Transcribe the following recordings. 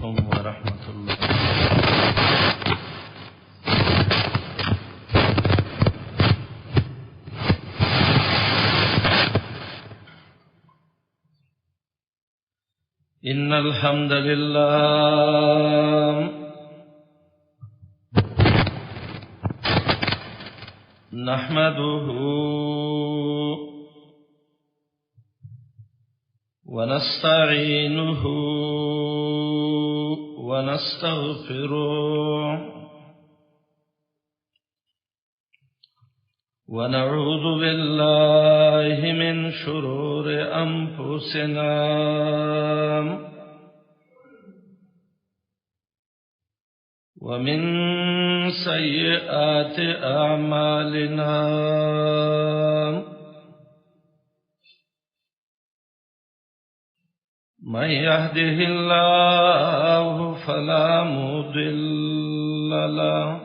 عليكم ورحمة الله. إن الحمد لله نحمده ونستعينه ونستغفره ونعوذ بالله من شرور أنفسنا ومن سيئات أعمالنا من يهده الله فلا مضل له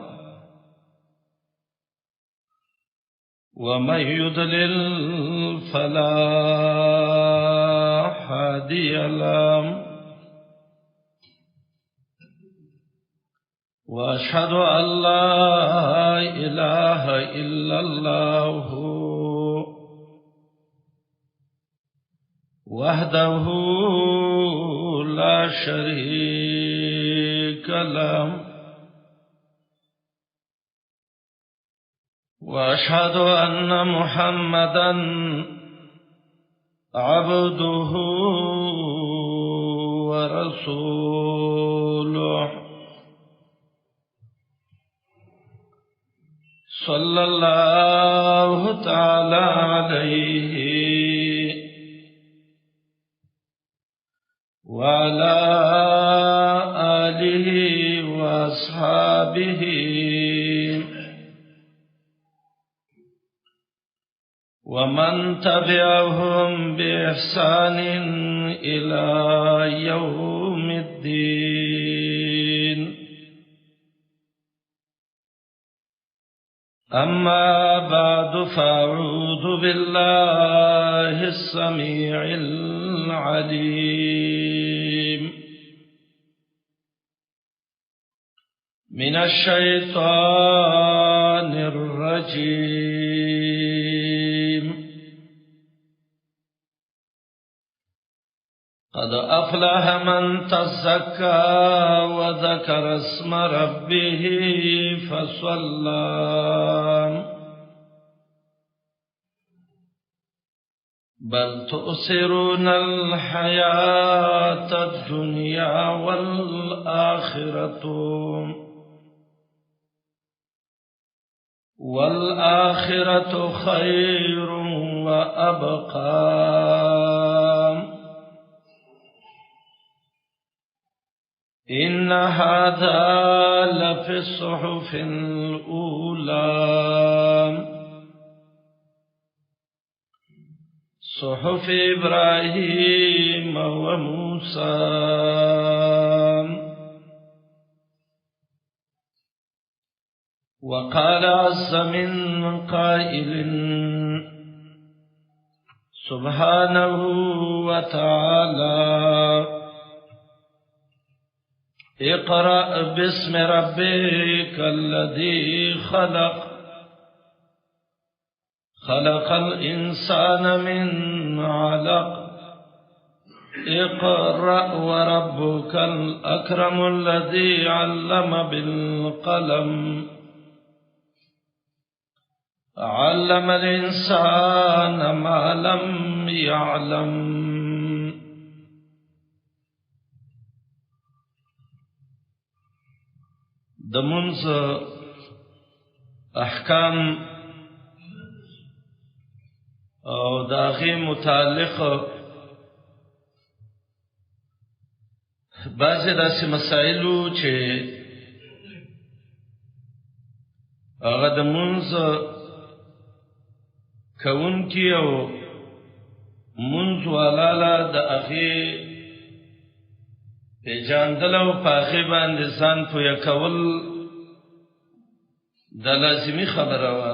ومن يضلل فلا هادي له وأشهد أن لا إله إلا الله وحده لا شريك له وأشهد أن محمدا عبده ورسوله صلى الله تعالى عليه وعلى آله وأصحابه ومن تبعهم بإحسان إلى يوم الدين. أما بعد فأعوذ بالله السميع العليم من الشيطان الرجيم. قد أفلح من تزكى وذكر اسم ربه فصلى بل تؤثرون الحياة الدنيا والآخرة خير وأبقى. إن هذا لفي الصحف الأولى صحف إبراهيم وموسى. وقال عز من قائل سبحانه وتعالى اقرأ باسم ربك الذي خلق الإنسان من علق اقرأ وربك الأكرم الذي علم بالقلم علم الإنسان ما لم يعلم. دمونز احکام او داغی متعلق بعضی داسی مسائلو چه اغا دمونز کون کی او منز والالا دا اغی پیجاندل او پاخی باندې ځان پویا کول د لازمی خبره وا.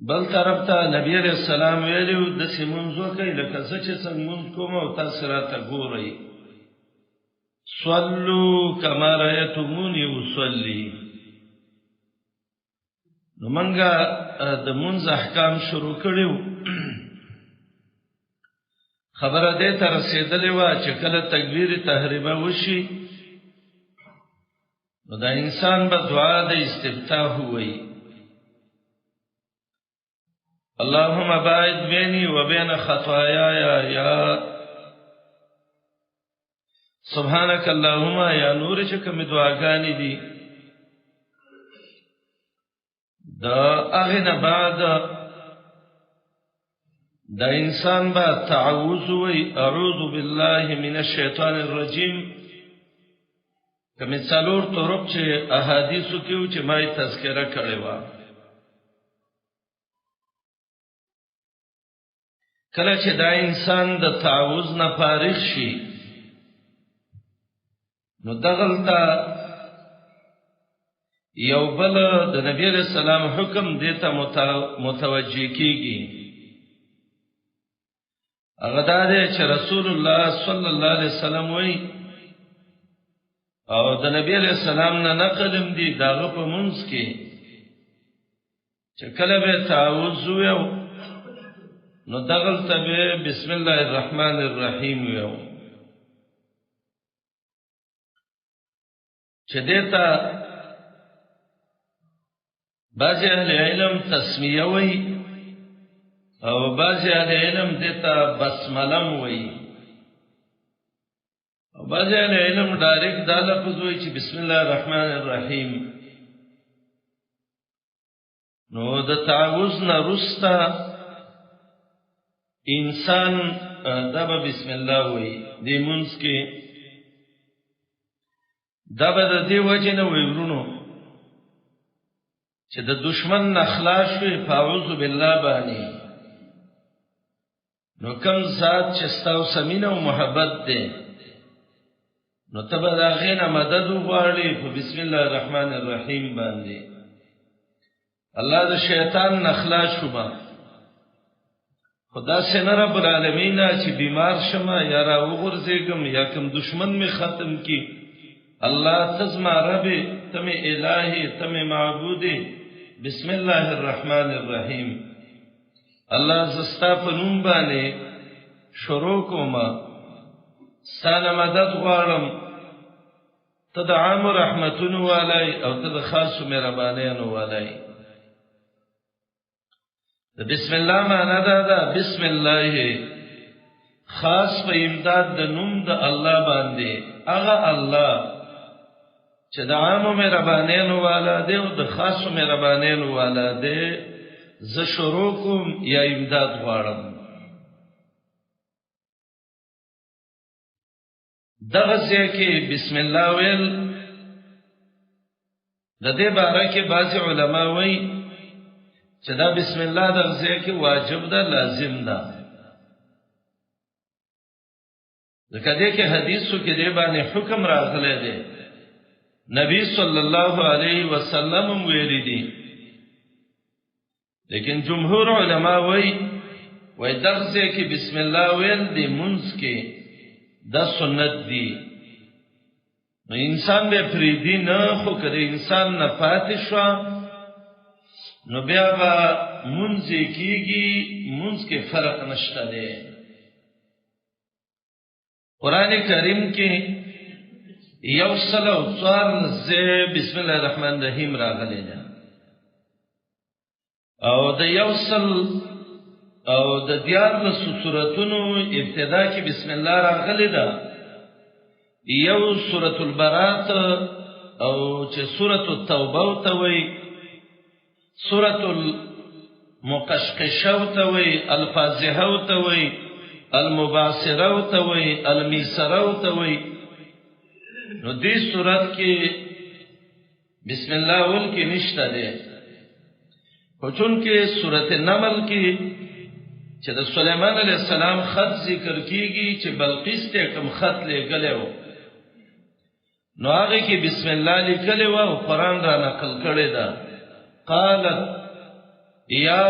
بل طرف ته نبی علیہ السلام ویلو د سیمونځو کوي لکه چې څنګه مونږ کوم او تاسو راته ګورئ صلوا کما رأیتمونی اصلی نو منګه د مونږ احکام شروع کړیو خبره دې تر رسیدلې و چې کله تکبیر تحریمه وشي نو دا انسان به دعا د استفتاح وایي اللهم باعد بيني وبين خطاياي يا سبحانك اللهم يا نور چې کوم دعاګانې دي دا هغه نه بعد دا انسان با تعوذ وی اعوذ بالله من الشیطان الرجیم کوم څلور طرق چې احادیثو کې چې مای تذکرہ کړی و کله چې دا انسان د تعوذ نه فارغ شي نو دغلطه یو بل د نبی علیہ السلام حکم دیتا متوجی کیږي هغه دا دی چې رسول الله صلی الله علیه وسلم وی او د نبی علیہ السلام نه نقلم دی داغه په منځ کې چې کله به تعوذ ویو نو دغلطه به بسم الله الرحمن الرحیم ویو چې دیتا بعض اهل علم تسمیه وی او بعض اهل علم دیتا بسملم وی او بعض اهل علم ډایرکټ دا لفظ وی چې بسم الله الرحمن الرحیم نو د تعوذ نه رستا انسان دبا بسم الله وی دی منځ کې دبا د دې وجه نه وی ورونو چې د دشمن نخلاص شوی فاعوذ بالله باندې نو کوم ذات چې ستاسو سمینه او محبت ده نو تبه دا غینه مدد وغواړي په بسم الله الرحمن الرحیم باندې الله د شیطان نخلاص شوبا خدا سے نه رب العالمین چې بیمار شمه یا را وګرځېګم یا کوم دشمن می ختم کی الله تزما رب تم الہی تم معبودی بسم الله الرحمن الرحیم الله زستا په نوم باندې شروع کوم ستانه مدد غواړم ته د عام رحمتونو والای او ته د خاص مهربانیانو والای بسم الله معنا دا بسم الله خاص په امداد د نوم د الله باندې هغه الله چې د عام مهربانیانو والا دی او د خاص مهربانیانو والا دی ز شروع کوم یا امداد غواړم دغه ځکه بسم الله ویل د دې باره کې بعض علما وایي چې دا بسم الله د ځکه واجب ده لازم ده ځکه دې کې حدیثو کې دې باندې حکم راغلی دی نبی صلی الله علیه وسلم ویلي دي لیکن جمهور علما وای دغه کې بسم الله ویل دی منځ کې دا سنت دی نو انسان به فریدی نه خو کړي انسان نه پاتې شو نو بیا به منځ کېږي منځ کې فرق نشته دی قران کریم کې یو سلو څوار بسم الله الرحمن الرحیم راغلی ده او د یو سل او د دیار له سوراتونو ابتدا کې بسم الله راغلی ده یو سورۃ البراءه او چې سورۃ التوبه ته وایي سورۃ المقشقشه ته وایي الفازحه ته وایي المباصره ته وایي المیسره ته وایي نو دې سورۃ کې بسم الله ول کې نشته ده خو چون کې سورۃ النمل کې چې د سليمان علیه السلام خط ذکر کیږي چې بلقیس ته کوم خط لګلې و نو هغه کې بسم الله لیکلې و او قران را نقل کړی دا قالت یا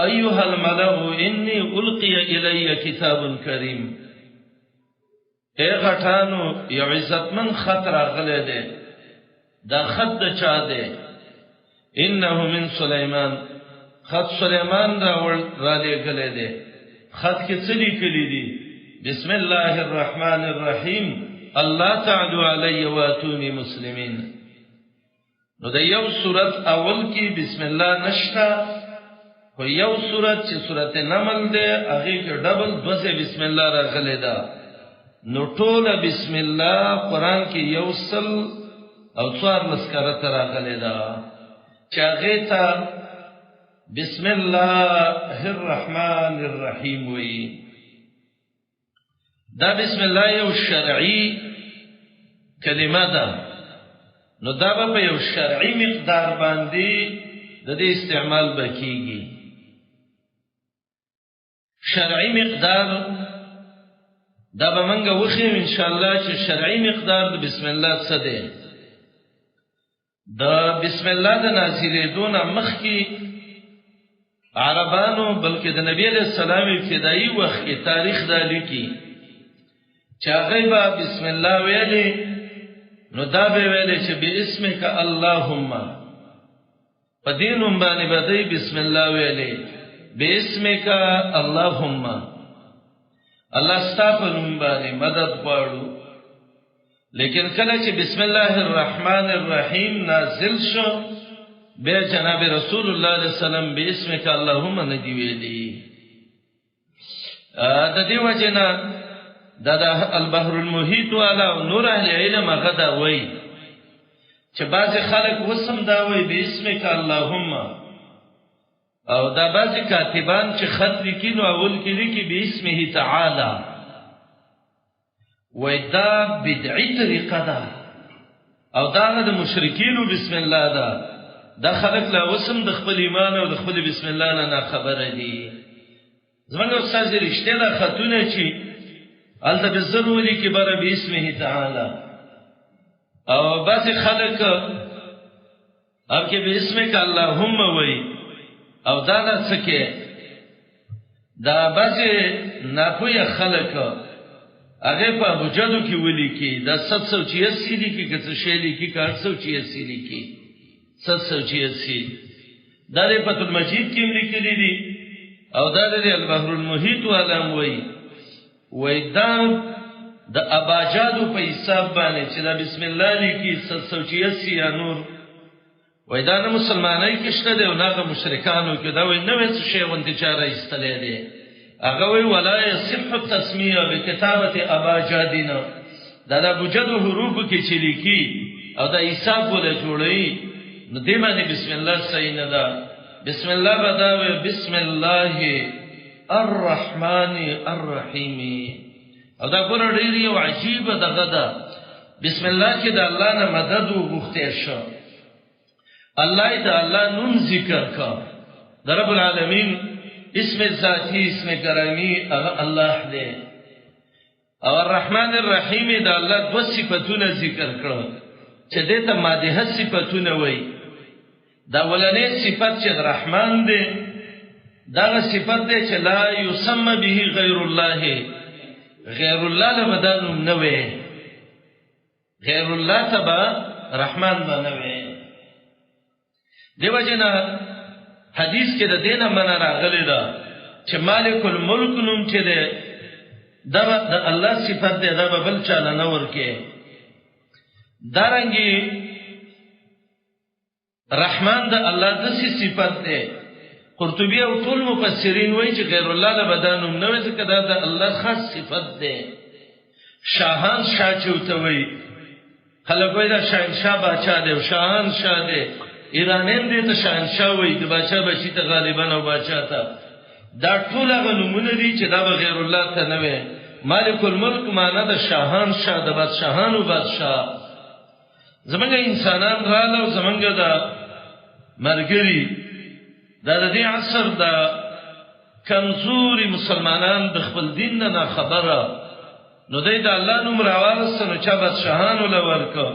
ایها الملأ انی القی الی کتاب کریم، اے غټانو یو عزتمن خط راغلی دی، دا خط د چا دی؟ انه من سلیمان، خط سلیمان را لېږلی دی. خط کې څه لیکلي دي؟ بسم الله الرحمن الرحیم الله تعالی علی واتونی مسلمین. نو د یو سورت اول کې بسم الله نشتا، خو یو سورت چې سورت نمل دی هغه کې ډبل دوزه بسم الله راغلی ده. نو ټوله بسم الله قران کې یو سل او څوار لسکره راغلی ده چې هغه ته بسم الله الرحمن الرحیم وی. دا بسم الله یو شرعی کلمه ده، نو دا په یو شرعی مقدار باندې د دې استعمال بکیږي. شرعی مقدار دا به منګه وخی ان شاء الله چې شرعی مقدار د بسم الله څه دی. د بسم الله د نازلې دون مخکي عربانو بلکې د نبی علیہ السلام ابتدایي وخت کې تاریخ دا لیکي چې هغه بسم الله ویلي، نو دا به ویلي چې باسمک اللهم، په دینم باندې بدای بسم الله ویلي باسمک اللهم، الله ستاسو نوم باندې مدد غواړو. لیکن کله چې بسم الله الرحمن الرحیم نازل شو به جناب رسول الله علیه وسلم باسمک اللهم ندی ویلي. د دې وجنا د البحر المحیط والا نور اهل علم غدا وای چې بعض خلک وسم دا وای باسمک اللهم، او دا بعض کاتبان چې خط لیکي نو اول کې لیکي باسمه تعالی، وای دا بدعی طریقه ده او دا د مشرکین بسم الله ده. دا خلق لا وسم د خپل ایمان او د خپل بسم الله نه خبره دي. زمونږ استاد رښتیا دا خطونه چې الته بزروري کې بر باسمه تعالی، او بعض خلق اب کې باسمک اللهم وای، او دا څه کې دا بعض ناپوهه خلق هغه په ابجدو کې ولي کې دا 786 لیکي کې څه شی لیکي کې 886 لیکي 786 دا د فتح المجید کې لیکلي دي، او دا د البحر المحیط علم وای دا د اباجادو په حساب باندې چې دا بسم الله لیکي 786 یا نور، وای دا نه مسلمانای کې شته دی او نه مشرکانو کې دا وای نه څه شی ونته چاره استلې دي. هغه وی ولا يصح التسميه بكتابه اباجادنا، دا د ابجدو حروف کې چې لیکي او دا حساب ولا جوړي، نو دې باندې بسم الله صحیح نه ده. بسم الله بداوي بسم الله الرحمن الرحیم، او دا ګور ډیر یو عجیب دغه ده. بسم الله کې د الله نه مدد وغوښته شو، الله د الله نوم ذکر کا، د رب العالمین اسم ذاتی اسم کرامی الله دې، او الرحمن الرحیم د الله دو صفاتونه ذکر کړو چې دې ته ماده صفاتونه وای. دا ولنې صفات چې رحمان دې دا صفات دې چې لا یسمى به غیر الله، غیر الله له بدن نه وي، غیر الله تبا رحمان باندې وي. دیو جنا حدیث کې د دینه من راغلی دا چې مالک الملک نوم چې ده دا د الله صفات ده، دا بل چاله نه ورکه. دارنګي رحمان د الله د صفات ده. قرطبی او ټول مفسرین وایي چې غیر الله له بدانوم نه وي ځکه دا د الله خاص صفت ده. شاهان شاه چوته وایي، خلک وایي دا شاهنشاه بادشاہ دی او شاهان شاه دی، ایرانین دې ته شاهنشاه وایي، د بادشاہ بچی ته غالبا او بادشاہ ته. دا ټول هغه نمونه دي چې دا غیر الله ته نه وي. مالک الملک معنا د شاهان شاه د بادشاہانو بادشاہ. زمونږ انسانان رااله او زمونږ د مرګري دا د دې عصر د کمزوري مسلمانان د خپل دین نه خبره، نو دوی د الله نوم راوړسنو چې بادشاہانو لورکو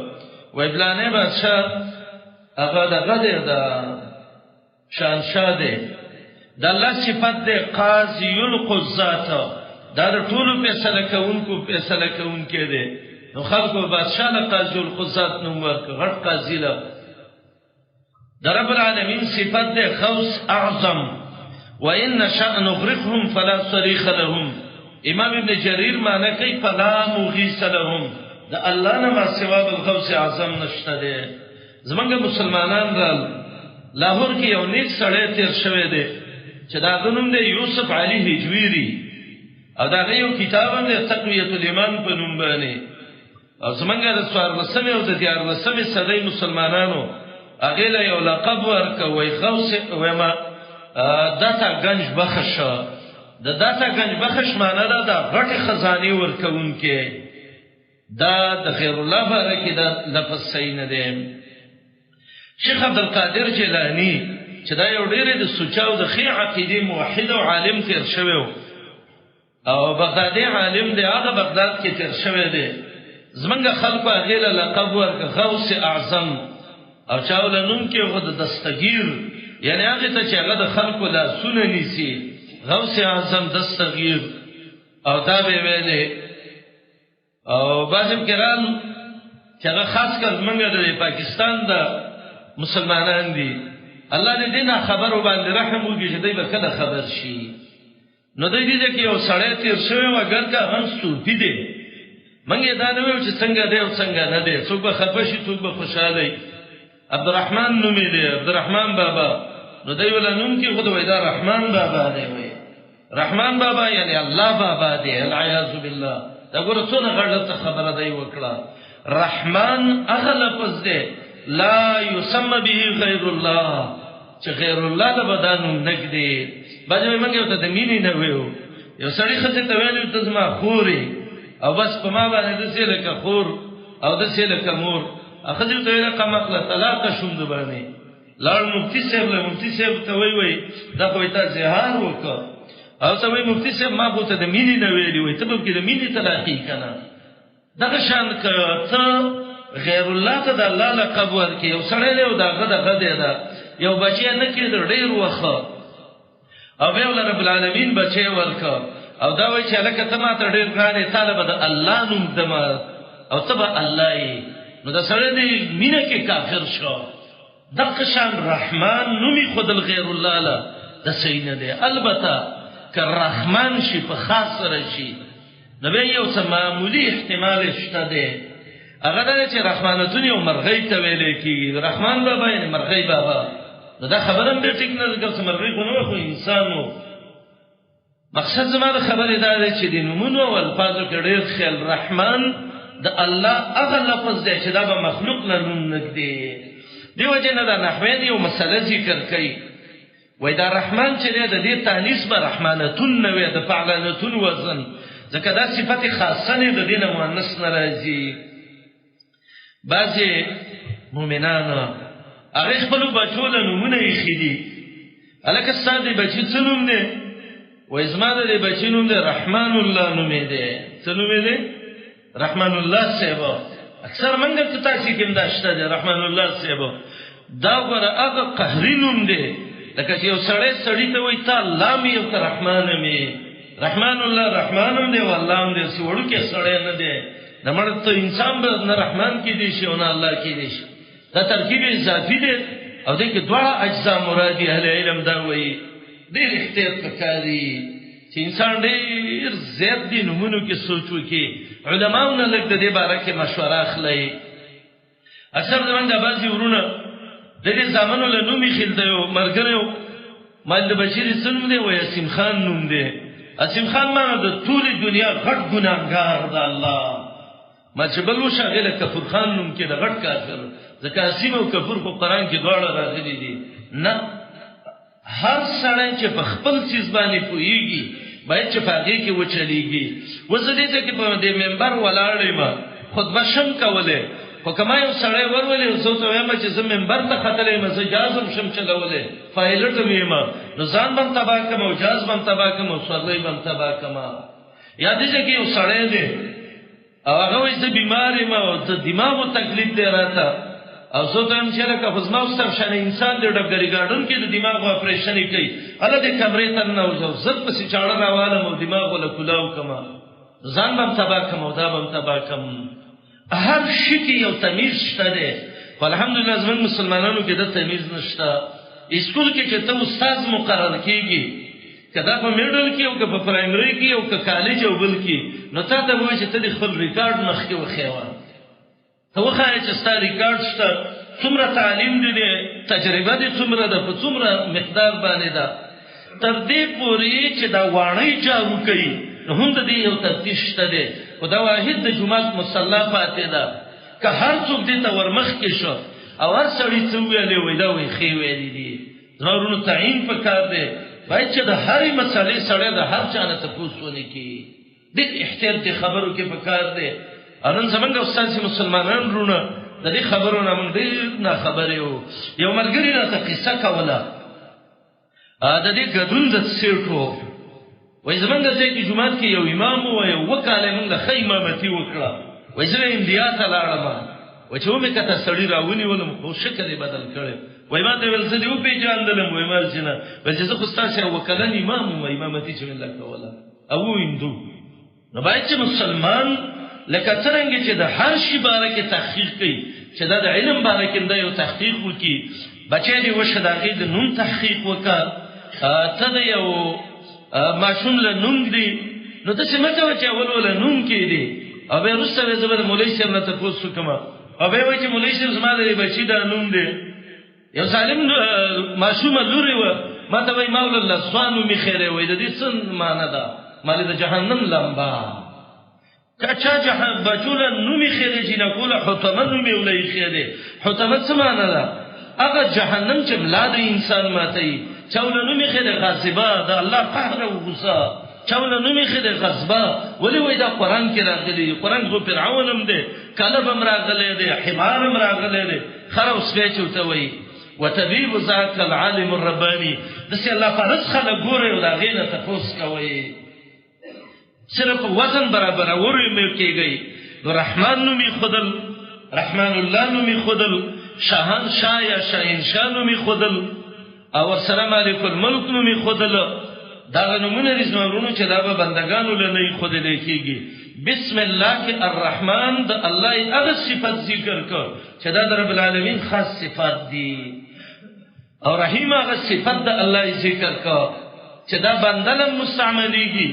وای بلانه بادشاہ هغه دغه د شاهنشاه دی. د الله صفت ده قاضی القضات، دا د ټولو فیصله کوونکو فیصله کوونکې ده. نو خلکو بادشاہ له قاضی القضات نوم ورکړ، غټ قاضی له. د رب العالمین صفت ده خوص اعظم، وان نشأ نغرقهم فلا صريخ لهم. امام ابن جریر معنی کوي فلا مغیث لهم، د الله نه ما سوا بل غوث اعظم نشته ده. زمونږ مسلمانان را لاهور کې یو نیک سړی تیر شوی دی چې دا غنوم دی یوسف علی هجویری، او دا یو کتاب دی تقویۃ الایمان په نوم باندې. او زمونږ د 14 او د 14 صدۍ مسلمانانو هغه له یو لقب ورکوي غوث وما داتا گنج بخش. د داتا گنج بخش معنی دا د غټ خزانه ورکوونکې. دا د خیر الله بارکه دا لفظ صحیح نه دی. شیخ عبدالقادر جیلانی چې دا یو ډېر د سوچاو د خی عقیده موحد او عالم تیر شوی او بغدادي عالم دی، هغه بغداد کې تیر شوی دی. زمونږ خلکو هغه له لقب ورکړ غوث اعظم، او چاول نوم کې هغه د دستگیر، یعنی هغه ته چې هغه د خلکو لا سونه نیسی غوث اعظم دستگیر. او دا به ویلې او بعضم کرام چې هغه خاص کر زمونږ د پاکستان د مسلمانان دي، الله دې دینه خبرو باندې رحم وکړي چې دوی به کله خبر شي. نو دوی دې کې یو سړی تیر شوی و، اگر کا هم صوفي دی، منګه دا نه ویل چې څنګه دی او څنګه نه دی، څوک به خپه شي څوک به خوشاله وي. عبدالرحمن نوم دی، عبدالرحمن بابا. نو دوی ولا نوم کې خود وای دا رحمان بابا دی، وای رحمان بابا یعنی الله بابا دی. العیاذ بالله. دا ګوره څونه غلطه خبره دی وکړه. رحمان هغه لفظ دی لا يسمى به غير الله، چې غیر الله د بدانو نګدي. باندې موږ ته د مینې نه ویو، یو سړی خزه ته ویلو ته زما خوري او بس په ما باندې د سیل کا خور او د سیل کا مور، اخذ ته ویل قمقله طلاق شوم د باندې لاړ مفتی صاحب له مفتی صاحب ته وی دا خو ته زهار وکړه، او ته وی مفتی صاحب ما بوته د مینې نه ویلی، وای ته به کې د مینې طلاقی کنه. دغه شان ته غیر الله ته د الله لقب ورکې. یو سړی له دغه دغه دی دا یو بچی نه کېد ډېر وخه، او به ول رب العالمین بچی ورکا، او دا وای چې لکه ته ما ته ډېر غاړې طالب د الله نوم دما او تبع الله ای. نو دا سړی دی مینه کې کافر شو. دغه شان رحمان نومي خود الغیر الله لا د سینه دی. البته که رحمان شي په خاص راشي نو به یو څه معمولی احتمال شته دی. هغه دا چې رحمانتون یو مرغۍ ته ویل کیږي، رحمان بابا یعنی مرغۍ بابا. دا خبره به ټیک نه ده چې مرغۍ خو نه خو انسانو. مقصد زما د خبرې دا دی چې د نومونو او الفاظو کې ډېر خیال. رحمان د الله هغه لفظ دی چې دا به مخلوق نه نوم نږدې. دیو جن دا نحوی یو مسله ذکر کوي، وای دا رحمان چې د دې تانیث به رحمانتون نه وي، د فعلانتون وزن، ځکه دا صفت خاصه نه د دین مؤنث ناراضي. بعضی مؤمنان هغه خپل بچو له نومونه یې خېدي، الکه ستاسو بچی څه نوم دی؟ وای زما د بچی نوم دی رحمان الله نوم دی. څه نوم دی؟ رحمان الله صاحب. اکثر منګه ته تاسو کې مداشته دی رحمان الله صاحب. دا غره هغه قهري نوم دی، لکه چې یو سړی ته وای ته الله می او رحمان می. رحمان الله رحمان دی والله هم دی، سوړو کې سړی نه دی. د مړ ته انسان به نه رحمان کې دی شي او نه الله کې دی شي. دا ترکیب اضافي دی او دې کې دواړه اجزا مرادي اهل علم دا وایي. ډېر احتیاط وکړي چې انسان ډېر زیات دي نومونو کې سوچ وکړي. علماونه لږ د دې باره کې مشوره اخلي. اکثر زمونږ د بعضي ورونه د دې زامنو له نومي خېل دی مرګره مال بشیر سنم دی وای اسیم خان نوم دی. اسیم خان ما د ټول دنیا غټ ګناګار دی الله. ما چې بل وشغله کفر خان نوم کې د غټ کافر، ځکه اسیم او کفر په قران کې دواړه راغلي دي. نه هر سړی چې په خپل چیز باندې پويږي باید چې پاږي کې وچلېږي. وزدې ته کې په دې منبر ولاړې ما خطبه شم کوله، خو کما یو سړی ورولې زه ته وایم چې زه منبر ته خطرې مزه جازم شم چلولې فایلټ میما نو ځان باندې تبا کوم او جاز باندې تبا کوم او سورلې باندې تبا کوم. یاد دې چې یو سړی دی او هغه وایي چې بیماری ما او ته دماغو تکلیف دی راته او زه ته هم چې لکه خو زما استاد شان انسان دی ډبګري ګاډون کې د دماغ اپریشن کوي الله دې کمرې ته نه وځو زر پسې چاړه راواله مو دماغ ولا کلاو کما ځان بم تبا کم او دا بم تبا کم هر شي کې یو تمیز شته دی الحمدلله زموږ مسلمانانو کې د تمیز نشته اسکول کې چې ته استاد مقرر کیږي کدا په میډل کې او په پرایمري کې او په کالج او بل کې نو تا ته وایي چې ته خپل ریکارډ مخکې وخیوه ته وخایې چې ستا ریکارډ شته څومره تعلیم دی تجربه دي څومره ده په څومره مقدار باندې ده تر دې پورې چې دا وانه جارو کوي نو هم د دې یو ترتیب شته دی او دا واحد د جمعه مصلا فاتحه ده که هر څوک دې ته ورمخ کې شو او هر سړی څو ویلې وای دا وای خې ویلې دي ضروري تعین پکار دی باید چې د هرې مسلې سره د هر چا نه تاسوونه کی د احتیاط خبرو کې پکار دی انن زمونږ استاد مسلمانان رونه د دې خبرونو موږ ډېر نه خبرې یو ملګری راته قصه کوله د دې غدون د سیټو وای زمونږ ځکه جمعه کې یو امام و یو وکاله موږ له خیمامتي وکړه وای زه انډیا ته لاړم و چې ومه کته سړی راونی ولم خو شکل بدل کړي وای ما ته ول څه دی او پیژاندلم وای مال چې نه ول چې زه خو ستاسو وکالن امام و امامتي چې الله کوله او ویندو نو باید چې مسلمان لکه څنګه چې د هر شی باره کې تحقیق کوي چې د علم باره کې دا یو تحقیق وکي بچی دی وشه د عقیده نوم تحقیق وکړه ته د یو ماشوم له نوم دی نو ته څه مکه چې اول ول نوم کې دی او به رسوي زبر مولوی صاحب نه تاسو کوم او به وایي چې مولوی صاحب زما د بچی دا نوم دی یو ظالم ماشوم لوري و ما ته وای مولا الله سبحانه می خیره وای د دې څه معنی ده مال د جهنم لمبا کچا جهنم بجول نومي خیره جنا کوله حطمه نومي ولای خیره حطمه څه معنی ده هغه جهنم چې بلاد انسان ماتي چاول نومي خیره غاصبا ده الله قهر او غصه چاول نومي خیره غصبا ولی وای دا قران کې راغلي قران خو فرعون هم ده کلب هم راغلي ده حمار هم راغلي ده خر اوس به چوته وای وتبيب ذاك العالم الرباني دسي الله فرض خلق ګوره او دا غینه تفوس کوي صرف وزن برابر اوري مې کېږي نو رحمان نو می خدل رحمان الله نو می خدل شاهن شاه یا شاهین شاه نو می خدل او السلام علیکم الملک نو می خدل دا نمونه رسمونو چې دا به بندگانو له نه خدل کېږي بسم الله الرحمن د الله هغه صفات ذکر کړ چې دا رب العالمین خاص صفات دي او رحیم هغه صفات د الله ذکر کړ چې دا بندل مستعمليږي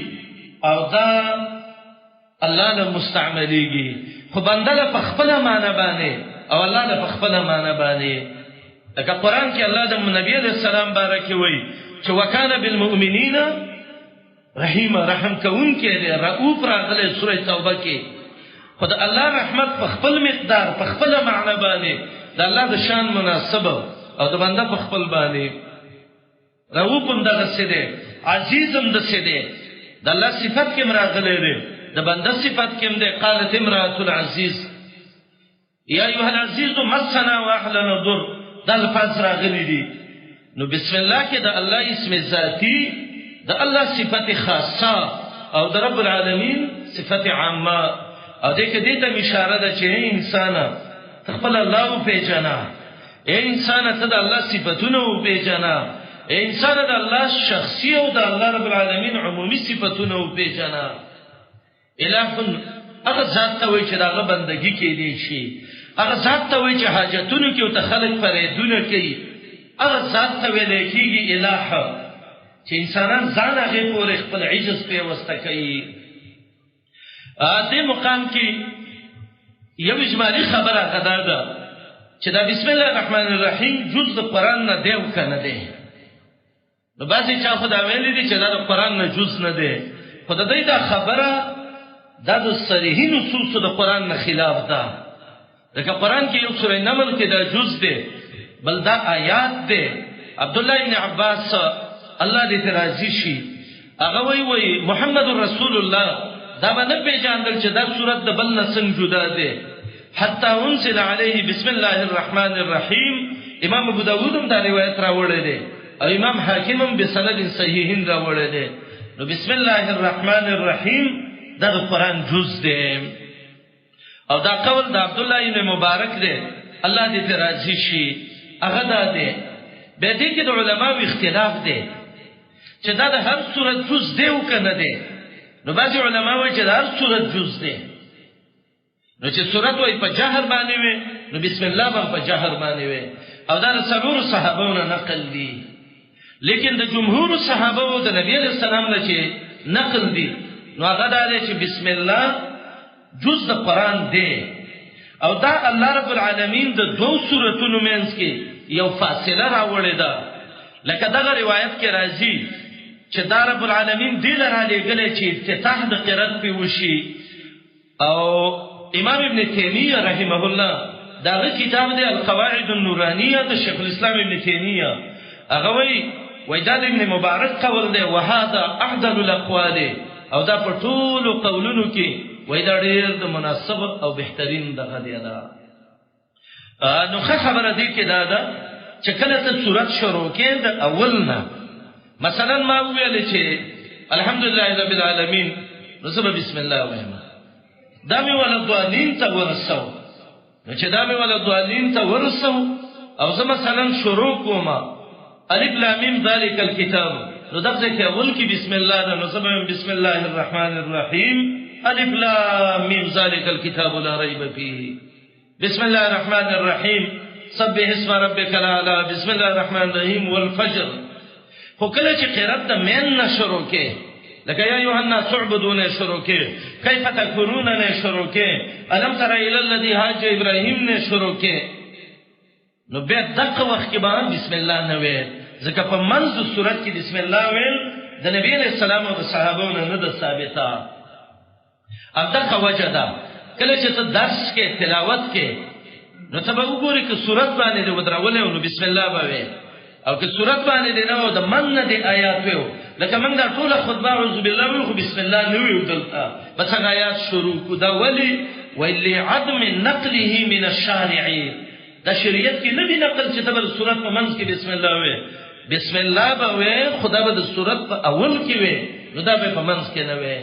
او دا الله له مستعمليږي خو بندل په خپل معنی باندې او الله له په خپل معنی باندې لکه قران کې الله د نبی عليه السلام بارک وي چې وکانه بالمؤمنین رحیم رحم کون کې دی رؤوف راغله سوره توبه کې خدای الله رحمت په خپل مقدار په خپل معنی باندې د الله د شان مناسب او د بنده په خپل باندې رؤوف هم دغه څه دی عزیز هم د څه دی د الله صفات کې راغله دی د بنده صفات کې هم دی قالت امراه العزیز یا ایها العزیز مسنا واهلنا ضر د الفاظ راغلي دي نو بسم الله کې د الله اسم ذاتی د الله صفت خاصه او د رب العالمین صفت عامه او دې کې دې ته اشاره ده چې انسان خپل الله په جنا انسان ته د الله صفاتونه په جنا انسان د الله شخصي او د الله رب العالمین عمومي صفاتونه په جنا الہ هغه ذات ته وایي چې داغه بندگی کې دي شي هغه ذات ته وایي چې حاجتونو کې او تخلق فریدونه کوي هغه ذات ته ویل کېږي الہ چې انسانان ځان هغه پورې خپل عجز په واسطه کوي دې مقام کې یو اجمالی خبره غدا ده چې دا بسم الله الرحمن الرحیم جز د قران نه دی او کنه دی نو بعضی چا خدای ویلي دي چې دا د قران نه جز نه دی خدای دا خبره دا د صریح نصوص د قران نه خلاف ده لکه قران کې یو سورې نمل کې دا جز دی بل دا آیات دی عبد الله ابن عباس الله دې راضي شي هغه وی محمد رسول الله دا باندې پیژاندل چې دا سورۃ د بل نسنګ جدا ده حتی انزل علیه بسم الله الرحمن الرحیم امام ابو داوود هم دا روایت راوړی دی او امام حاکم هم بسند صحیح راوړی دی نو بسم الله الرحمن الرحیم دا قرآن جز ده او دا قول د عبد الله ابن مبارک دی الله دې ته راضي شي هغه دا دی. به دې کې د علماو اختلاف دی چې دا د هر سورت جز دی او که نه دی. نو بعضې علما وایي چې د هر سورت جز دی. نو چې سورت وایي په جهر باندې وي نو بسم الله به په جهر باندې وي. او دا د څلورو صحابو نه نقل دی. لیکن د جمهور صحابو د نبی علیہ السلام نه چې نقل دی نو هغه دا دی چې بسم الله جز د قرآن دی. او دا الله رب العالمین د دوه سورتونو منځ کې یو فاصله راوړې ده. لکه دغه روایت کې راځي چې دا رب العالمین دې لره لېږلی چې افتتاح د قرأت پې وشي. او امام ابن تیمیه رحمه الله داغه کتاب دی القواعد النورانیه د شیخ الاسلام ابن تیمیه هغه وایي دا د ابن مبارک قول دی وهذا احدل الاقوال. او دا په ټولو قولونو کې وایي دا ډېر د مناسب او بهترین دغه دی ده. نو ښه خبره دې کې دا ده چې کله ته سورت شروع کې د اول نه مثلا ما وویل چې الحمدلله رب العالمین نو زه به بسم الله وایم. دا مې ولا ضالین ته ورسو. نو چې دا مې ولا ضالین ته ورسو او زه مثلا شروع کوم الف لام میم ذالک الکتاب نو دغه کې اول کې بسم الله ده نو زه به بسم الله الرحمن الرحیم الف لام میم ذالک الکتاب لا ریب فیه بسم الله الرحمن الرحیم سبح اسم ربک الاعلى بسم الله الرحمن الرحیم والفجر. خو کله چې قرأت د مین نه شروع کې لکه یا ایها الناس اعبدوا نه شروع کې کیف تکفرون نه شروع کې الم تر الی الذی حاج ابراهیم نه شروع کې نو بیا دغه وخت کې باندې بسم الله نه وي. ځکه په منځ د سورت کې بسم الله ویل د نبی علیہ السلام او د صحابو نه نه ده ثابته. اب دغه وجه ده کله چې ته درس کې تلاوت کې نو ته به وګورې که سورت باندې دې ودرولې نو بسم الله به وي او که سورت باندې دې نه و د من نه دې آیات وي لکه موږ دا ټوله خطبه اعوذ بالله ویو خو بسم الله نه ویو دلته بس هغه آیات شروع کو دا ولی ولعدم نقله من الشارع. دا شریعت کې نه دی نقل چې ته به سورت په منځ کې بسم الله وي. بسم الله به وي خدا به د سورت په اول کې وي نو دا به په منځ کې نه وي.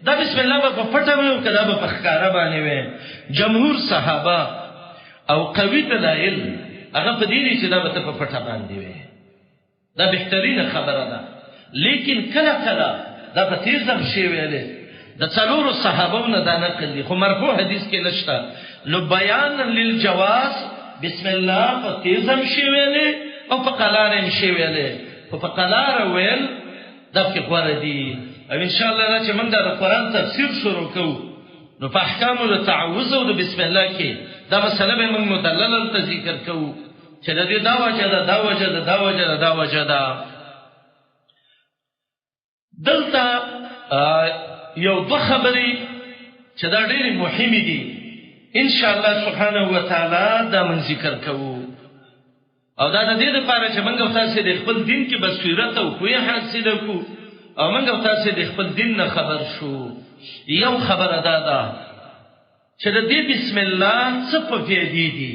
دا بسم الله به په پټه وي او کدا به په ښکارا باندې وي. جمهور صحابه او قوی دلایل هغه په دې دي چې دا به په پټه باندې وي. دا بهترینه خبره ده. لیکن کله کله دا په تیزم شی ویلې د څلورو صحابو نه دا نقل دي خو مرفوع حدیث کې نشته. نو بیان للجواز بسم الله په تیزم شی ویلې او په قلارم شی ویلې او په قلار ویل دا کې غوړه دي. او ان شاء الله چې موږ د قرآن تفسیر شروع کوو نو په احکام د تعوذ او د بسم الله کې دا مسله به موږ مدلل ته ذکر کوو چې د دې دا وجه ده دا وجه ده دا وجه ده دا وجه ده. دلته یو دوه خبرې چې دا ډېرې مهمې دي ان شاء الله سبحانه و تعالی دا من ذکر کوو. او دا د دې لپاره چې موږ تاسو د خپل دین کې بصیرت او پوهه حاصل کړو او موږ تاسو د خپل دین نه خبر شو. یو خبره دا ده چې د دې بسم الله څه په فائدې دي.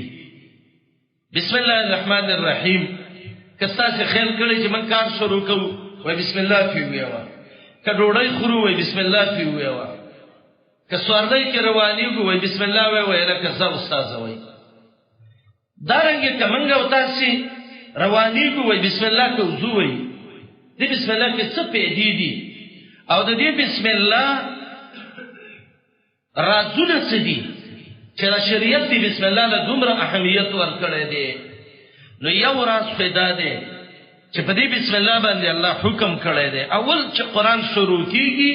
بسم الله الرحمن الرحیم کستا چې خیال کړی چې موږ کار شروع کوو وای بسم الله فی ویوا که ډوډۍ خورو وای بسم الله فی ویوا که سوارلۍ کې روانېږو وای بسم الله وای لکه زه استاد وای. دارنګه کمنګ او تاسو روانېږو وای بسم الله که وضو وای دې بسم الله کې څه فائدې دي او د دې بسم الله رازونه څه دي چې شریعت دی بسم الله له دومره اهمیت ورکړی دی. نو یو راز پیدا دی چې په دې بسم الله باندې الله حکم کړی دی. اول چې قرآن شروع کیږي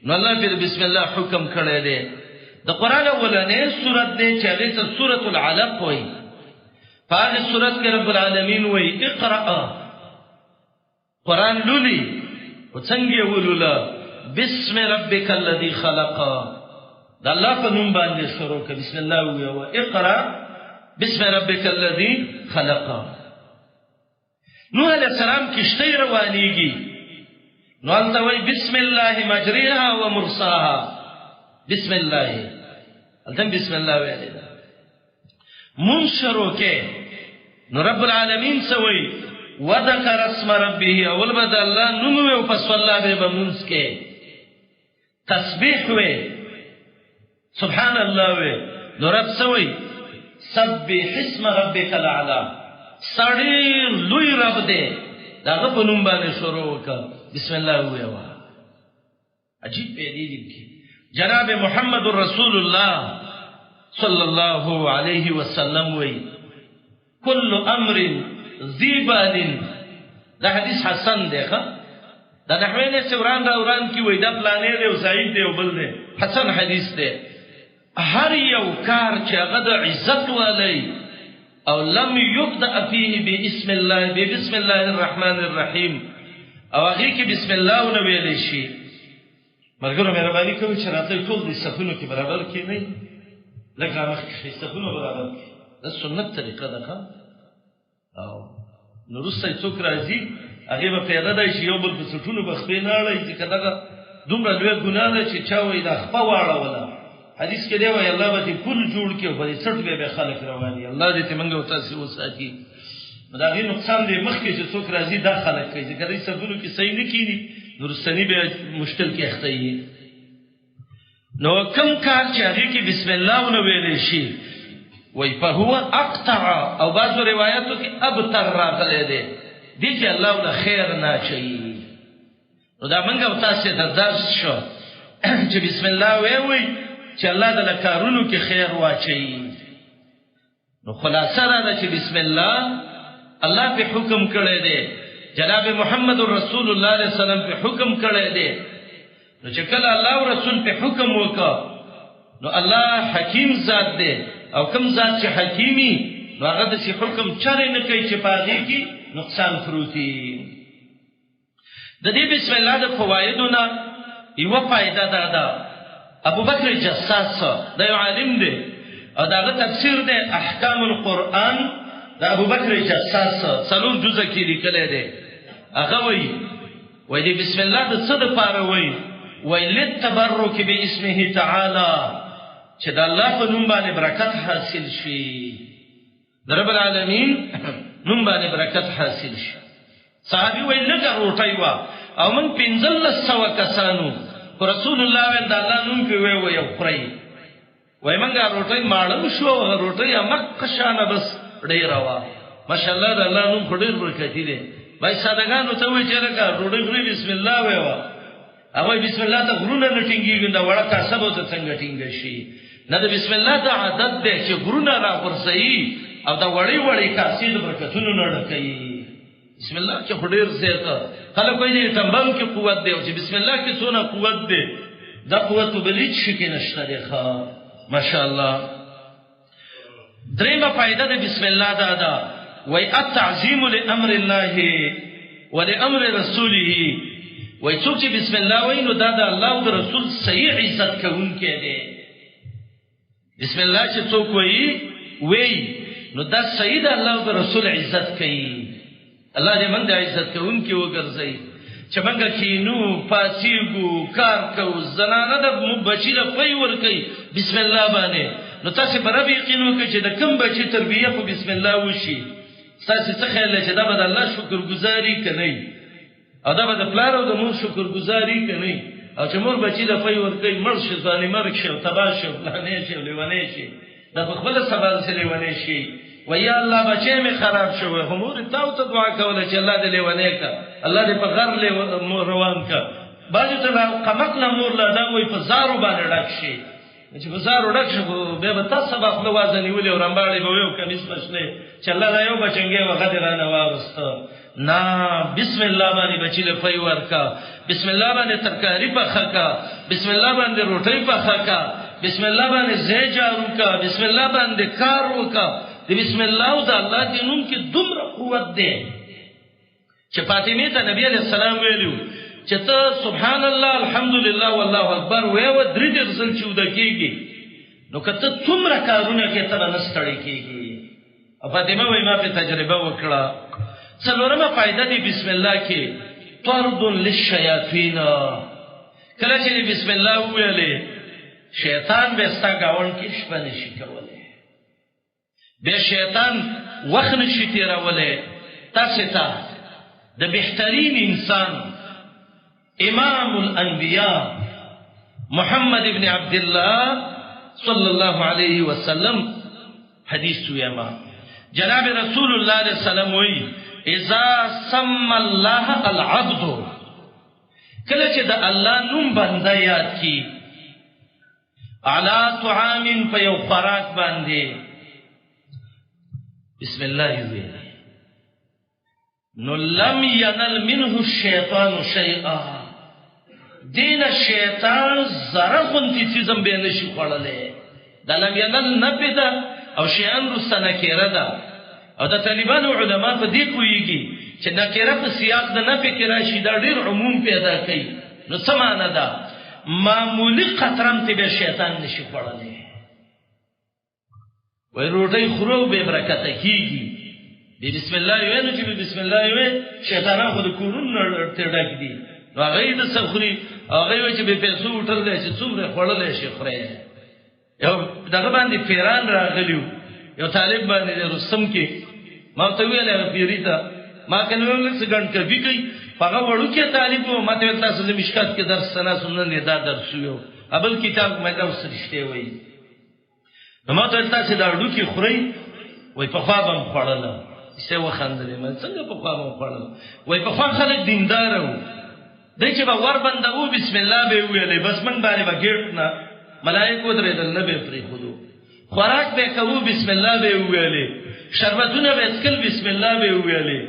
نو الله په بسم الله حکم کړی دی. د قرآن اولنې سورت دی چې هغه ته سورۃ العلق وایي. په هغه سورت کې رب العالمین وایي اقرأ قرآن لولي او څنګه ولولا بسم ربک الذی خلق دا الله په نوم باندې شروع کړه بسم الله او اقرأ بسم ربک الذی خلق. نوح علیہ السلام کشتی روانیږي نو الله وایي بسم الله مجریها و مرساها بسم الله التم بسم الله ویل مون شروع کې نو رب العالمین سوي وذكر اسم ربه اول بد الله نوم او پس الله به بمونس کې تسبیح وې سبحان الله وې نو رب سوي سبح اسم ربک الاعلی، سړی لوی رب دی، داغه په نوم باندې شروع وکړه، بسم الله ویوا. عجیب پیری دی جناب محمد رسول الله صلی الله علیه وسلم وی کل امر ذی بال، دا حدیث حسن دی ښا، دا نحوی سوران را وران کی وی دا پلانې دی او سعید دی او بل دی، حسن حدیث دی. هر یو کار چې هغه د عزت والی او لم یبدأ فيه بسم الله الرحمن الرحیم، او هغه کې بسم الله نو ویل شي. مرګرو مهرباني کوي چې راته ټول دې صفونو کې برابر کې نه لکه مخکې صفونو برابر کې، دا سنت طریقه ده. او نو رسای څوک راځي هغه به پیدا دی چې یو بل په سټونو بخپې نه اړای چې کله دومره لوی ګناه ده چې چا وې دا خپه واړه ولا. حدیث کې دی وای الله به دې پل جوړ کړي او په سټ به خلک رواني، الله دې څنګه او تاسو وساتي. دا غي نقصان دې مخکې چې څوک راځي دا خلک کوي چې کله صفونو کې صحیح نه کیږي نورستاني به مشکل کې اخته. نو کم کار چې هغه کې بسم الله نو ویل شي وای فهو اقطع، او بعضو روایتو کې ابتر راغلی دی، دې کې الله له خیر نه چي. نو دا منګه او تاسو ته درس شو چې بسم الله وی چې الله د کارونو کې خیر واچي. نو خلاصه دا چې بسم الله الله په حکم کړی دی، جناب محمد رسول الله علیه وسلم په حکم کړی دی. نو چې کله الله او رسول په حکم وکړه نو الله حکیم ذات دی، او کوم ذات چې حکیمی نو هغه د حکم چاره نه کوي چې پاږي کې نقصان پروتي. د دې بسم الله د فوایدونه یو فائدہ ده. ابو بکر جساس دا یو عالم دی او داغه تفسیر دی احکام القرآن دا ابو بکر جساس څلور جزء کې لیکل دی. هغه وایي د بسم الله د څه د پاره وایي للتبرک باسمه تعالی، چې د الله په نوم باندې برکت حاصل شي، د رب العالمین نوم باندې برکت حاصل شي. صحابي وایي لږه روټۍ وا او من 1500 کسانو رسول الله ویل د الله نوم په وی او خوري، وای منګه روټۍ ماړم شو، روټۍ مکه شانه بس ډیر وا ماشاءالله د الله نوم خډیر برکتی دی. بای سادهګانو ته وی چې راګه روټۍ خوري بسم الله ویوا، او بسم الله ته غرونه نټینګي دا وړه کسب ته څنګه ټینګ شي. نه د بسم الله د عادت دی چې غرونه را ورسي او دا وړي وړي کاسې د برکتونو نه ډکې. بسم الله کې خډیر زیاته خلک وایي چې تنبل کې قوت دی او چې بسم الله کې څونه قوت دی، دا قوت بلې شي کې نشته دی. ښا ماشاءالله. دریمه فائدہ د بسم الله دا وای التعظیم لامر الله ولامر رسوله. وای څوک چې بسم الله وای نو دا د الله او رسول صحیح عزت کوونکی دی. بسم الله چې څوک وای نو دا صحیح د الله او رسول عزت کوي. الله دې موږ د عزت کوونکی وګرځي چې موږ کینو فاسیګو کار کو زنانه د بچی د پي ور کوي بسم الله باندې. نو تاسو په رب یقین وکړئ چې د کوم بچی تربیه په بسم الله وشي، تاسو څه خیال چې دا به د الله شکرګزاري کوي او دا به د پلار او د مور شکرګزاري کوي، او چې مور بچی د پي ور کوي مړ شي ځاني مرګ شي او تباہ شي پلانې شي لیوانې شي دا په خپل سبب سره لیوانې شي. ویا الله بچی می خراب شوی همور تاو ته دعا کوله چې الله دې لیوانې کا، الله دې په غر له روان کا. باندې ته قمقله مور لا دا وای په زارو باندې ډک شي، چې په زارو ډک شي به به تاسو په خپل وازن نیولې او رمباړي به یو کمیس بشنه چې الله دا یو بچنګي وغه رانه واغسته. نا بسم الله باندې بچی له پي ورکا، بسم الله باندې ترکاری په خکا، بسم الله باندې روټي په خکا، بسم الله باندې زیجارو کا، بسم الله باندې کار وکا. د بسم الله او د الله د نوم کې دومره قوت دی چې فاطمه ته نبی عليه السلام ویلو چې ته سبحان الله الحمدلله والله اکبر وې و درې دې رسل چې ود کېږي نو کته څومره کارونه کې ته نه ستړي کېږي. او فاطمه وې ما په تجربه وکړه. څلورمه فائدہ دی بسم الله کې طرد للشیاطین. کله چې بسم الله ویلې شیطان به ستا گاون کې شپه نشي کولای، به شیطان وخت نشي تیرولای. تاسو ته د بهترین انسان امام الانبیاء محمد ابن عبد الله صلی الله علیه وسلم حدیث ویما جناب رسول الله علیه السلام وی اذا سم الله العبد کله چې د الله نوم بنده یاد کی علی طعام په یو خوراک باندې بسم الله وی نو لم ینل منه الشیطان شیئا دین شیطان ذره غنتی چیزم به نشي خوړلې دا لم ینل نبدا او شیان رسنه کېره ده او د طالبانو علما په دې کویږي چې نکره په سیاق د نفي کې راشي دا ډېر عموم پیدا کوي نو څه معنا ده معمولی قطرم ته به شیطان نشي خوړلې وای روټي خورو به برکت کیږي بسم الله وینو چې بسم الله وې شیطانان خو د کورونو ته ډک دي نو هغه د سخري هغه چې به پیسو وټرل شي څومره خړلې شي خره یو دغه باندې پیران راغلیو یو طالب باندې رستم کې ما ته ویل پیریتا ما کنه ولڅ ګڼ کوي کوي هغه وړو کې طالب ما ته تاسو د مشکات کې درس سنا سنن دا درس یو ابل کتاب مې دا وسرشته وای نو ما ته تاسو دا وړو کې خوري وای په خوا باندې خړل څه وخندلې ما څنګه په خوا باندې خړل وای په خوا خلک دیندار وو دای چې به ور بندو بسم الله به ویلې بس من باندې بغیټ نه ملائکه درېدل نه به پری خودو خوراک به کوو بسم الله به ویلې شربتونه به اسکل بسم الله به ویلې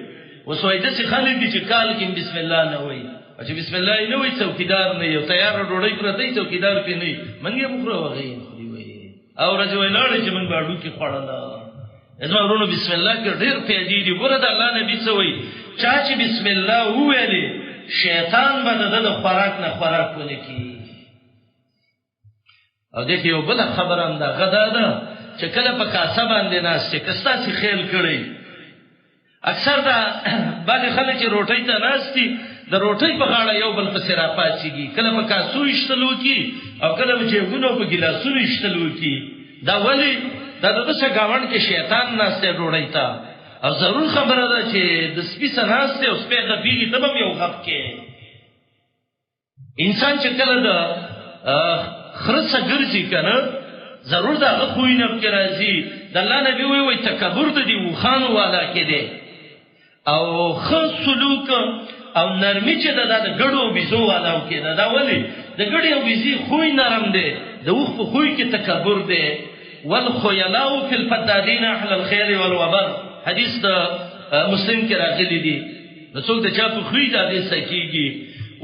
وسویده چې خلک دي چې کال کې بسم الله نه وای او چې بسم الله نه وای څوکیدار نه یو تیار ډوډۍ پرته څوکیدار پې نه منګه مخره وغي وای او رجو ویلړ چې من باډو کې خړل ازما ورونو بسم الله کې ډېر پیډې دي ګوره د الله نبی څه وای چا چې بسم الله ویلې شیطان باندې د خوراک نه خوراک ونه کی او دغه یو بل خبر هم دا غدا ده چې کله په کاسه باندې ناس چې کستا سي خیل کړي اکثر دا باندې خلک چې روټۍ ته ناشتي د روټۍ په غاړه یو بل په سر راپاتېږي کله په کاسو یشتلو کی او کله چې ګونو په ګلاسو یشتلو کی دا ولی دا دغه گاوند کې شیطان ناشته روټۍ ته او ضرور خبره ده چې د سپي سناسته او سپي د بیګي تبم یو غب کې انسان چې کله د خرڅه ګرځي کنه ضرور دا خوې نه کې راځي د الله نبی وی تکبر د دی وخانو والا کې دی او خاص سلوک او نرمي چې د ګړو بيزو والا کې دا ولی د ګړي او بيزي خوې نرم دی د وخ په خوې کې تکبر دی والخيلاء في الفدادين اهل الخير والوبر حدیث د مسلم کې راغلی دی رسول د چا په خوې د دې سکیږي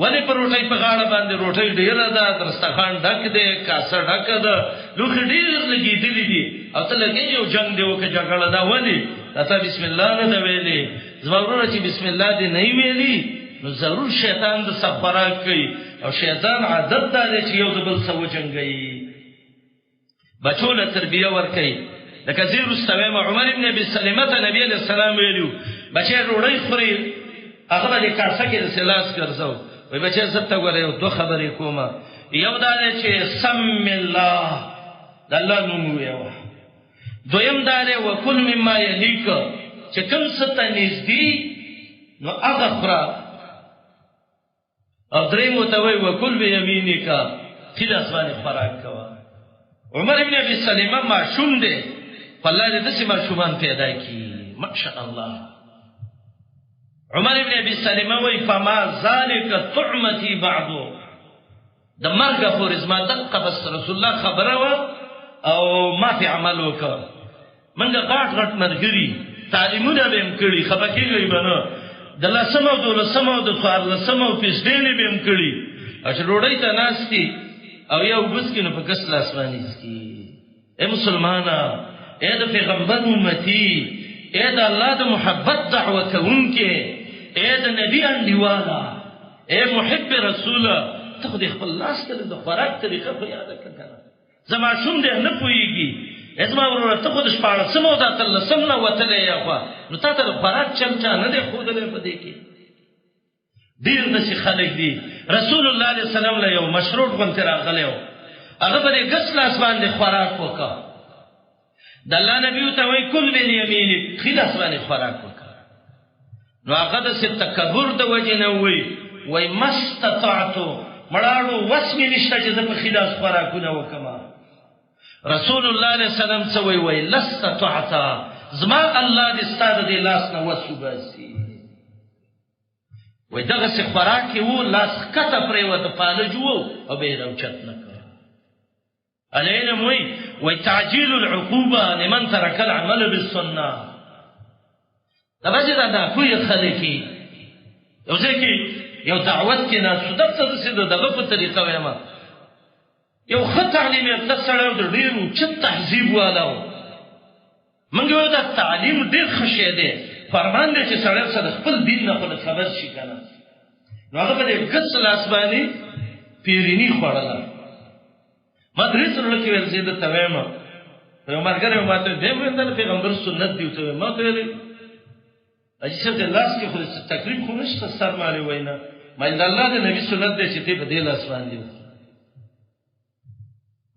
ولی پر روټۍ په غاړه باندې روټۍ ډیر ده درستخان ډک دی کاسه ډک ده لوخ ډیر لګیدلی دي او ته لګي یو جنگ دی وکړه جګړه دا ولی ته بسم الله نه ویلې ضرور چې بسم الله دې نه ویلې نو ضرور شیطان د سفرا کوي او شیطان عادت دی چې یو د بل سره وجنګي بچو له تربیه ور کوي لکه زیر استوام عمر ابن ابي سلمة نبی علیہ السلام ویلو بچي روړی خوري هغه د کاسه کې د سلاس ګرځاو وای بچي زته غره یو دوه خبرې کومه یو دا چې سم الله د الله نوم ویو دویم دا دی وکل مما یلیک چې کوم ست نږدې نو هغه خورا او درې متوي وکل بیمینک خلاص باندې خوراک کوا عمر ابن ابي سلمة معصوم دی الله دې دسي معصومان پیدا کی ماشاء الله عمر ابن ابي سلمة وی فما ذلك طعمتي بعدو د مرګ پورې زما دغه بس رسول الله خبره و او ما في عمل وکړ منګه غټ مرګري تعلیمونه به کړی خبرېږي بنو د لسمو د لسمو د څوار لسمو پیسډېلې به کړی چې روړی ته ناشتي او یو بسکینو په کس لاسماني سکی اے مسلمانا اے د پیغمبر امتی اے د الله د محبت دعوه کوونکې اے د نبی انډیوالا اے محب رسول ته خو د خپل لاس ته د خوراک طریقه په یاد کړه زما شوم دې نه پويږي ازما ورته ته خو د شپاړه سمو د تل سمنه وتلې یا خو نو ته ته خوراک چمچا نه دی خو دلې په دې کې ډیر د شي خلک دي رسول الله عليه السلام له یو مشروط غونته راغلیو هغه په غس لاس باندې خوراک وکړه د الله نبی ته وای کل بالیمین خلاص باندې خوراک وکړه نو هغه د تکبر د وجه نه وای مستطعتو مړاړو وسمې نشته چې په خلاص خوراکونه وکما رسول الله علیه السلام څه وی لست تعتا زما الله دې ستاره دې لاس نه وسوباسي وای دغه څه خوراک وو لاس کته پرې و د پالج وو او به راوچت نه کړ علينا وي تعجيل العقوبه لمن ترك العمل بالسنه تبجد دا کوی خلکی یو ځکه یو دعوت کې نه صدق څه دغه په طریقه وایم یو خط تعلیم یې تسړیو د ډیرو چې تهذیب والو منګ یو دا تعلیم ډیر خشه دی فرمان دی چې سړی سره خپل دین نه خبر شي کنه نو هغه په ګس لاسبانی پیرینی خوړل ما درې سره کې ول زید تویما په مرګره ماته دی وندل پیغمبر سنت دی ته ما ته ویل اجازه د لاس کې خو تقریب خو نشته سر مالي وینا ما د الله د نبی سنت دی چې په دې لاس باندې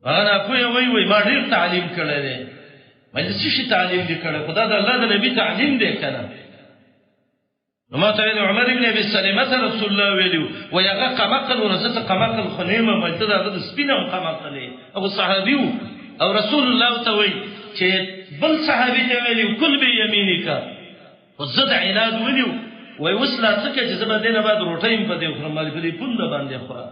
انا په وی ما ډیر تعلیم کړی دی مې څه شي تعلیم دې کړی خدای د الله د نبی تعلیم دې کنه نو ما ته عمر ابن ابي سلمة رسول الله ویلو ويغه قمقل ورزت قمقل خنیمه مجد د سپینه قمقل او صحابي او رسول الله ته وی چې بل صحابي ته ویلو کل به يمينك وزد عناد ویلو وای وسلا څه چې زما دینه بعد روټیم په دې خرمال په دې پوند باندې خورا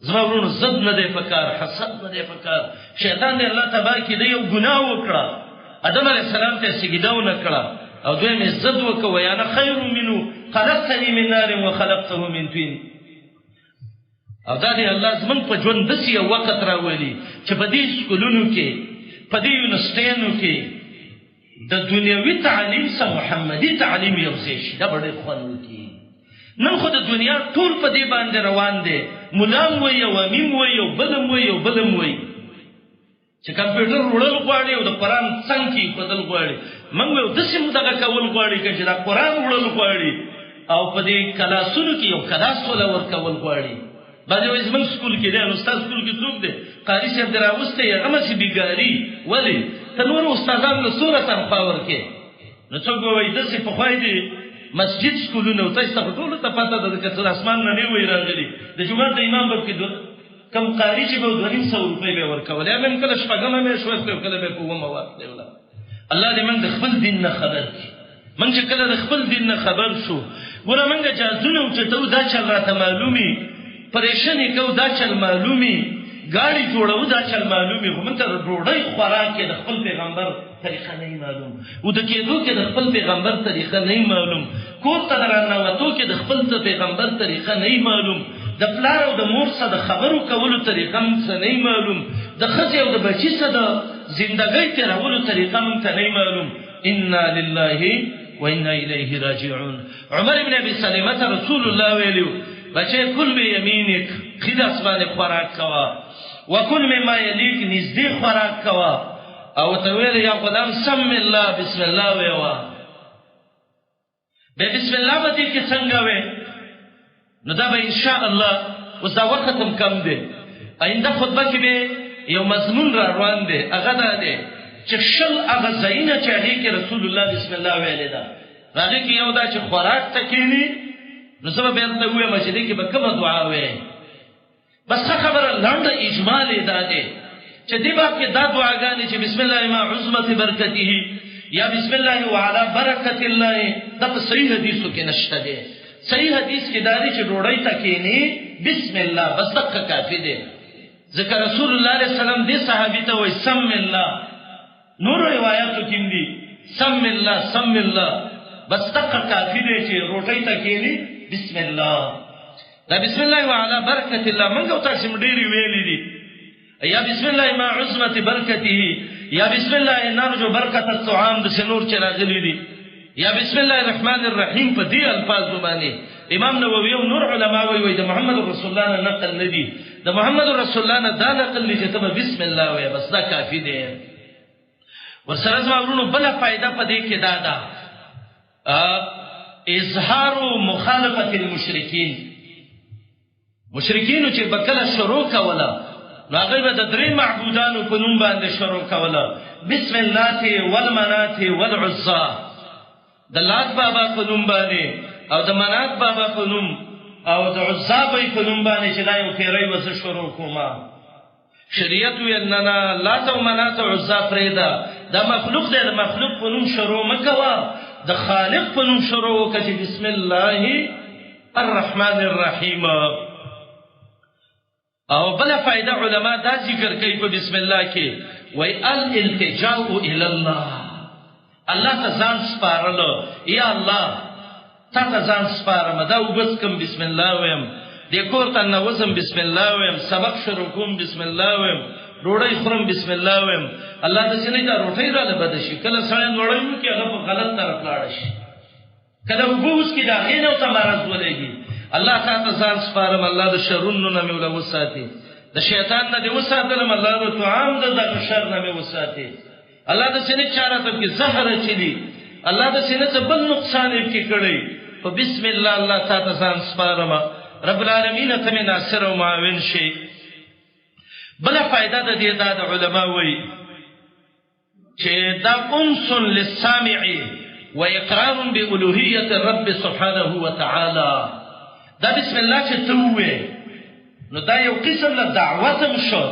زما ورونو زد نه دی پکار حسد نه دی پکار شیطان دې الله تبارک دې یو ګناه وکړه ادم علیه السلام ته سجده ونکړه او دوی مې زد وکوه یا نه خیر منه خلقتني من نار وخلقته من طين او دا دی الله زمون په ژوند د سی وخت راولي چې په دې سکولونو کې په دې یونیورسيټونو کې د دنیوي تعلیم سره محمدي تعلیم یو څه شي دا ډېر خوند کوي نن خو د دنیا ټول په دې باندې روان دي مولام وي او امیم وي او بلم وي او بلم وي چې کمپیوټر وړل غواړي او د قران څنګه په دل غواړي موږ یو د سیمه دغه کول غواړي چې دا قران وړل غواړي او په دې کلاسونو کې یو کلاس ولا ور کول غواړي باندې وې زموږ سکول کې دی استاد سکول کې څوک دی قاری صاحب دراوسته یې هغه سي بیګاری ولی تنور استادان له صورت هم پاور کې نو څوک وایي د سي په خوای دي مسجد سکولونو تاسو ته ټول ته پته ده چې څل اسمان نه وی راغلي د جمعه د امام بر کې کم قاری چې به 200 روپۍ به ورکول یا من کله شپږم مې شوه کله به کومه وخت دی ولا الله دې من د خپل دین نه خبر کی من چې کله د خپل دین نه خبر شو ګوره منګه جازونه چې ته دا چل راته معلومي پریشانی کو دا چل معلومي گاڑی جوړو دا چل معلومي خو من ته ډوډۍ خوراک کې د خپل پیغمبر طریقه نه معلوم او د کېدو کې د خپل پیغمبر طریقه نه معلوم کور ته درنه وته کې د خپل پیغمبر طریقه نه معلوم د پلار او د مور سره د خبرو کولو طریقه مونږ نه معلوم د خځې او د بچی سره د ژوندۍ تیرولو طریقه مونږ نه معلوم انا لله وانا الیه راجعون عمر ابن ابي سلمة رسول الله ویلو بچی کل به یمینک خید اسمان خوراک کوا وکل مما یلیک نزدې خوراک کوا او ته ویل یا غلام سم الله بسم الله ویوا به بسم الله باندې کې څنګه وې نو دا به ان شاء الله اوس دا وخت هم کم دی آینده خطبه کې به یو مضمون را روان دی هغه دا دی چې شل هغه زینه چې هغه کې رسول الله بسم الله ویل دا هغه کې یو دا چې خوراک تکینی نو سبب یې ته وې مسجد کې به کومه دعا وې بس خبره لاندې اجمالی دا دی چې دی باب کې دا دعاګانې چې بسم الله ما عظمت برکته یا بسم الله وعلى برکت الله دا صحیح حدیثو کې نشته دی صحیح حدیث کې دا دی چې ډوډۍ تکینی بسم الله بس دغه کافی دی ذکر رسول الله علیه السلام دې صحابي ته وای سم الله نور روایتو کې دي سم الله سم الله بس دغه کافی دی چې روټۍ تکینی بسم الله دا بسم الله وعلى برکت الله منګو تاسو ډېری ویلې دي یا بسم الله ما عظمت برکته یا بسم الله نرجو برکت الطعام د سنور چې راغلي دي یا بسم الله الرحمن الرحیم په دې الفاظ باندې امام نووي او نور علما وایي د محمد رسول الله نه نقل ندي د محمد رسول الله نه دا نقل لږه ته بسم الله وایي بس دا کافی دی ورسره زموږونو بل فائدہ پدې کې دا ده اظهار مخالفت المشرکین مشرکین چې بکله شروع کوله نو هغه به د درې معبودانو په نوم باندې شروع کوله بسم الله والمنات والعزى د لات بابا په نوم باندې او د منات بابا په نوم او د عزى په نوم باندې چې دا یو پیری وسه شروع کوما شریعت ویل نه لات او منات او عزا پرېدا دا مخلوق دی د مخلوق په نوم شروع مکوا د خالق په نوم شروع وکړي بسم الله الرحمن الرحیم. او بل فائدہ علما دا ذکر کوي په بسم الله کې وای الالتجاء الى الله، الله ته ځان سپارلو، یا الله تا ته ځان سپارم، دا وبس کوم بسم الله ویم، د کور ته نوزم بسم الله ویم، سبق شروع کوم بسم الله ویم، روړی خورم بسم الله ویم. الله د سینې دا روټی را لبد شي، کله سړی وړی کی هغه په غلط طرف لاړ شي، کله وبوس کی دا غینو ته مرز ولېږي. الله تعالی ځان سپارم، الله د شرونو نه مولا وساتي، د شیطان نه دی وساتلم، الله د طعام د شر نه مې وساتي، الله د سینې چاره ته کې زهر چلی، الله د سینې څخه بل نقصان یې کې کړی. په بسم الله الله تعالی ځان سپارم، رب العالمین ته مې ناصر او معاون شي. بل فائدہ د دې د علماء وایي چې دا انس للسامع واقرار بالوهیت الرب سبحانه وتعالى. دا بسم الله چې ته وې نو دا یو قسم له دعوت هم شو،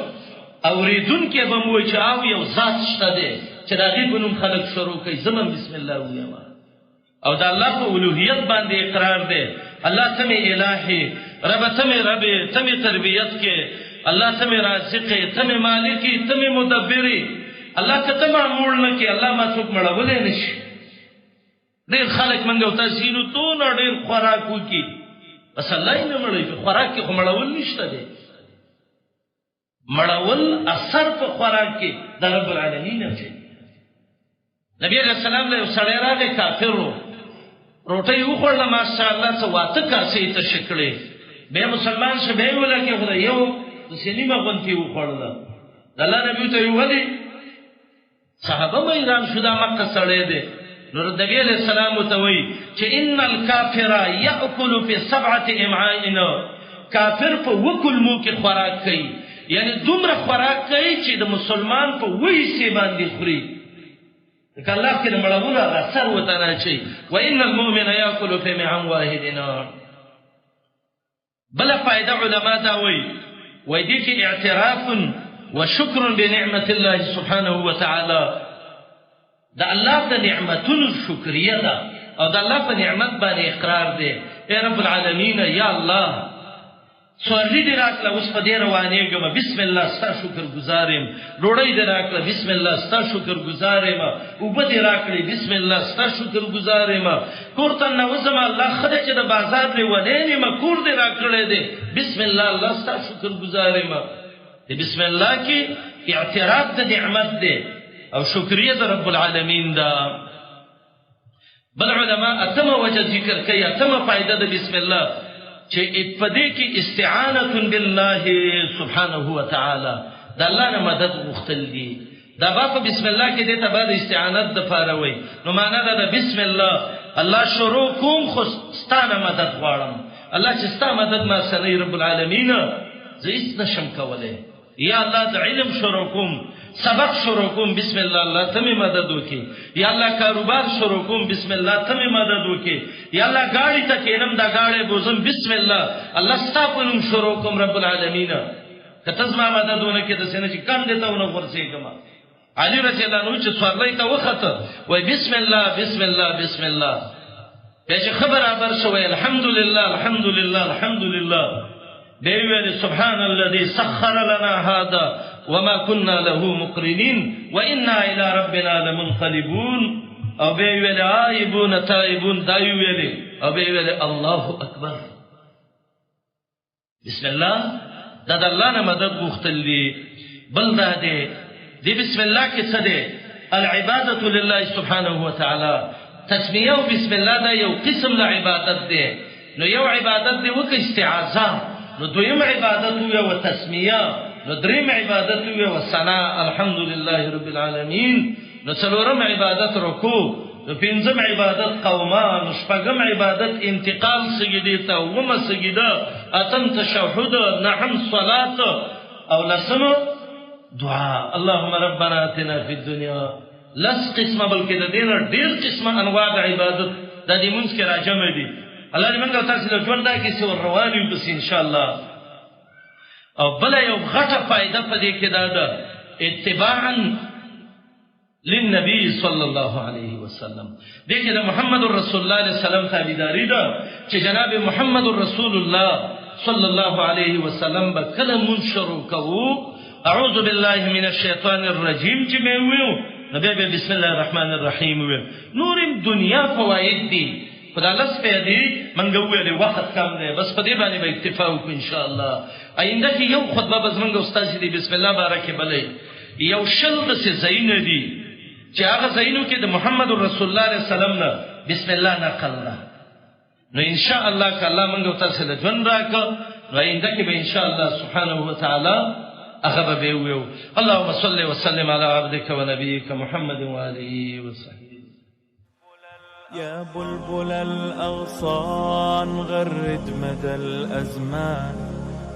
اوریدونکو به مو چې او یو ذات شته دی چې راغي بنوم خلق شروع کوي زمون بسم الله ویما، او دا الله په اولوهیت باندې اقرار دی. الله تمه الہی رب تمه رب تمه تربیت کې، الله تمه رازق تمه مالک تمه مدبر، الله کته معمول نه کې الله ما څوک مړولې نشي. ډېر خلک منګه او تاسو نو تو نه ډېر خوراک وکي، بس الله یې نه مړوي، خوراک کې مړول نشته دی. مړول اثر په خوراک کې د رب العالمین دی. نبی علیہ السلام له سړی راغی کافرو، روټي وخوړله ماشاءالله څه واته کاسې ته شکړې، به مسلمان شه به ولکه خدای یو د سینما غونتی وخوړله. الله نبی ته ویلي صحابه مې رام شو دا مکه سړی دی. نور نبی علیہ السلام ته وی چې ان الکافر یاکل فی 7 امعاء، کافر په وکل مو کې خوراک کوي، یعنی دومره خوراک کوي چې د مسلمان په وې سی باندې خوري. کله کې مړونه اثر وته نه شي. و ان المؤمن یاکل فی معن واحدنا. بل فائدہ علما دا وی دې کې اعتراف وشکر بنعمت الله سبحانه وتعالى. دا الله د نعمتونو شکریه ده او د الله په نعمت باندې اقرار دی. اے رب العالمین یا الله سوالې دې راکړه اوس په دې روانېږم، بسم الله ستا شکر گزارم. ډوډۍ دې راکړه بسم الله ستا شکر گزارم. اوبه دې راکړې بسم الله ستا شکر گزارم. کور ته نوځم الله خدای چې د بازار دې ولې ما کور دې راکړې دې بسم الله الله ستا شکر گزارم. دې بسم الله کې اعتراف د نعمت دې او شکریه د رب العالمین دا. بل علماء اتمه وجه ذکر کوي، اتمه فائدہ د بسم الله چې ابتدی کې استعانه بالله سبحانه وتعالى، د الله نه مدد غوښتل دي. دا په بسم الله کې د تباد استعانت د فاروي نو معنا دا بسم الله الله شروع کوم خو ستانه مدد غواړم، الله چې ستا مدد ما سره رب العالمین زه هیڅ نشم کولای. یا الله د علم شروع کوم، سبق شروع کوم بسم الله الله تمه مدد وکي. یا الله کاروبار شروع کوم بسم الله تمه مدد وکي. یا الله گاڑی ته کینم دا گاڑی بوزم بسم الله الله ستا په نوم شروع کوم رب العالمین. کته زما مددونه کې د سینې چې کم دته ونه ورسې کما. علي رضی الله عنه چې سوالای ته وخته وای بسم الله بسم الله بسم الله، به چې خبر خبر شوی الحمدلله الحمدلله الحمدلله، دیوی سبحان الذي سخر لنا هذا وما كنا له مقرنين وانا الى ربنا لمنقلبون، او بیوی آیبون تائبون دایوی او بیوی الله اکبر. بسم الله دا د الله نه مدد غوښتل دي. بل دا دی بسم الله کې څه دی؟ العباده لله سبحانه وتعالى. تسمیه او بسم الله دا یو قسم له عبادت دی. نو یو عبادت دی وک استعاذہ، نو دویم عبادت یو تسمیه، نو دریم عبادت یو ثنا الحمدلله رب العالمین، نو څلورم عبادت رکوع، نو پنځم عبادت قوما، نو شپږم عبادت انتقال سجدی ته، وم سجده، اتم تشهد، نحم صلات، او لسم دعاء. اللهم ربنا اتنا فی الدنيا. لس قسمه بلکې د دین ډیر قسمه انواع د عبادت د دې مونږ کې راجمع دي. الله دې موږ تاسو له ژوند دا کې څو رواني بس ان شاء الله. او بل یو غټه فائدہ پدې کې دا ده اتباعا للنبي صلی الله علیه وسلم. دغه د محمد رسول الله علیه وسلم تابعداري ده چې جناب محمد رسول الله صلی الله علیه وسلم به کله منشر کوو اعوذ بالله من الشیطان الرجیم چې مې ویو نبی به بسم الله الرحمن الرحیم ویو. نورم دنیا فواید دي خدای لس په دې منګ ویلې وخت کم دی بس په دې باندې به اکتفا وکړو ان شاء الله. آینده کې یو خطبه بس منګ استاد دې بسم الله بارکه بلې یو شل د زین دي چې هغه زینو کې د محمد رسول الله علیه وسلم نه بسم الله نقل ده. نو ان شاء الله کله منګ تاسو له ژوند راکړو نو آینده کې به ان شاء الله سبحانه و تعالی هغه به ویو. اللهم صل وسلم على عبدك ونبيك محمد وآله وصحبه. يا بلبل الأغصان غرد مدى الأزمان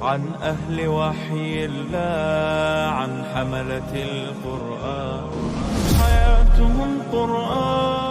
عن أهل وحي الله عن حملة القرآن حياتهم قرآن